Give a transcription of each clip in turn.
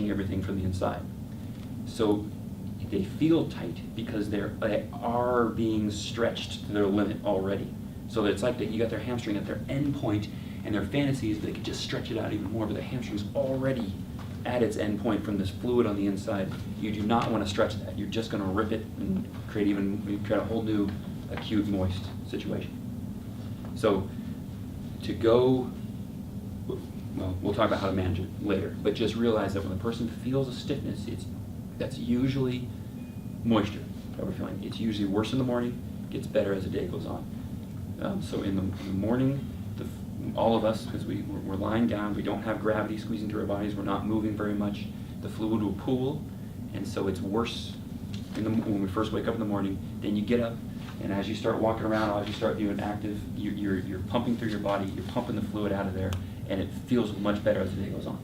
stretching everything from the inside. So they feel tight because they are being stretched to their limit already. So it's like you got their hamstring at their end point, and their fantasy is they could just stretch it out even more, but the hamstring's already at its end point from this fluid on the inside. You do not want to stretch that. You're just going to rip it and create a whole new acute moist situation. So to go, well, we'll talk about how to manage it later, but just realize that when the person feels a stiffness, that's usually moisture that we're feeling. It's usually worse in the morning, gets better as the day goes on. So in the morning, all of us, because we're lying down, we don't have gravity squeezing through our bodies, we're not moving very much, the fluid will pool, and so it's worse when we first wake up in the morning. Then you get up, and as you start walking around, as you start being active, you're pumping through your body, you're pumping the fluid out of there, and it feels much better as the day goes on.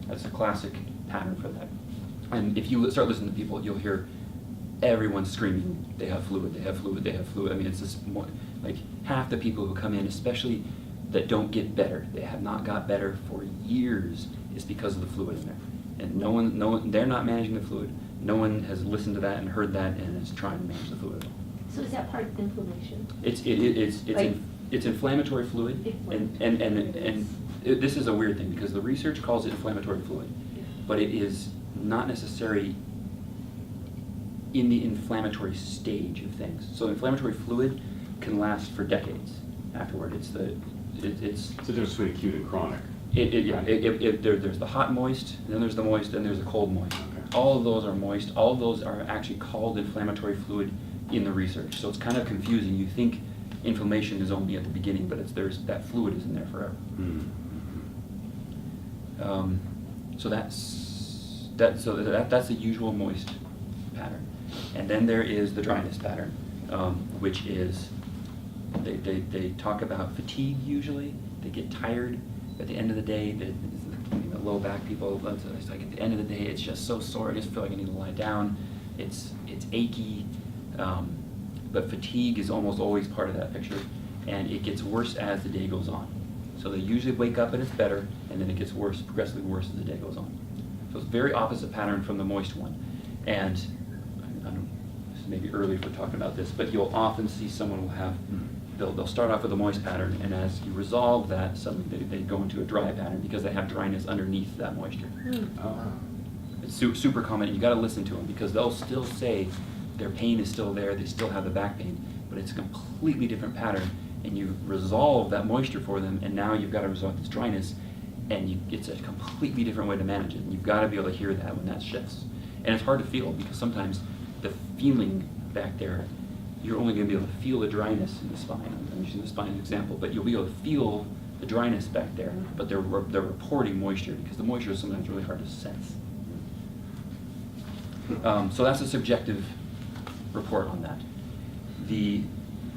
That's a classic pattern for that. And if you start listening to people, you'll hear everyone screaming, they have fluid, they have fluid, they have fluid. I mean, it's just more, like half the people who come in, especially that don't get better, they have not got better for years, is because of the fluid in there. And no one, they're not managing the fluid. No one has listened to that and heard that and is trying to manage the fluid. So is that part of inflammation? It's inflammatory fluid, and this is a weird thing because the research calls it inflammatory fluid, but it is not necessarily in the inflammatory stage of things. So inflammatory fluid can last for decades afterward. It's the difference between acute and chronic. There's the hot moist, then there's the moist, then there's the cold moist. Okay. All of those are moist. All of those are actually called inflammatory fluid in the research. So it's kind of confusing. You think inflammation is only at the beginning, but that fluid is in there forever. So that's the usual moist pattern. And then there is the dryness pattern, which is they talk about fatigue usually. They get tired at the end of the day. The low back people, it's like at the end of the day, it's just so sore. I just feel like I need to lie down. It's achy, but fatigue is almost always part of that picture, and it gets worse as the day goes on. So they usually wake up and it's better, and then it gets worse, progressively worse as the day goes on. So it's a very opposite pattern from the moist one. And I don't, this is maybe early for talking about this, but you'll often see someone will have, they'll start off with a moist pattern, and as you resolve that, suddenly they go into a dry pattern because they have dryness underneath that moisture. It's super common, and you got to listen to them because they'll still say their pain is still there, they still have the back pain, but it's a completely different pattern, and you resolve that moisture for them, and now you've got to resolve this dryness, and it's a completely different way to manage it, and you've got to be able to hear that when that shifts. And it's hard to feel because sometimes the feeling back there, you're only going to be able to feel the dryness in the spine. I'm using the spine as an example, but you'll be able to feel the dryness back there, but they're reporting moisture because the moisture is sometimes really hard to sense. So that's a subjective report on that.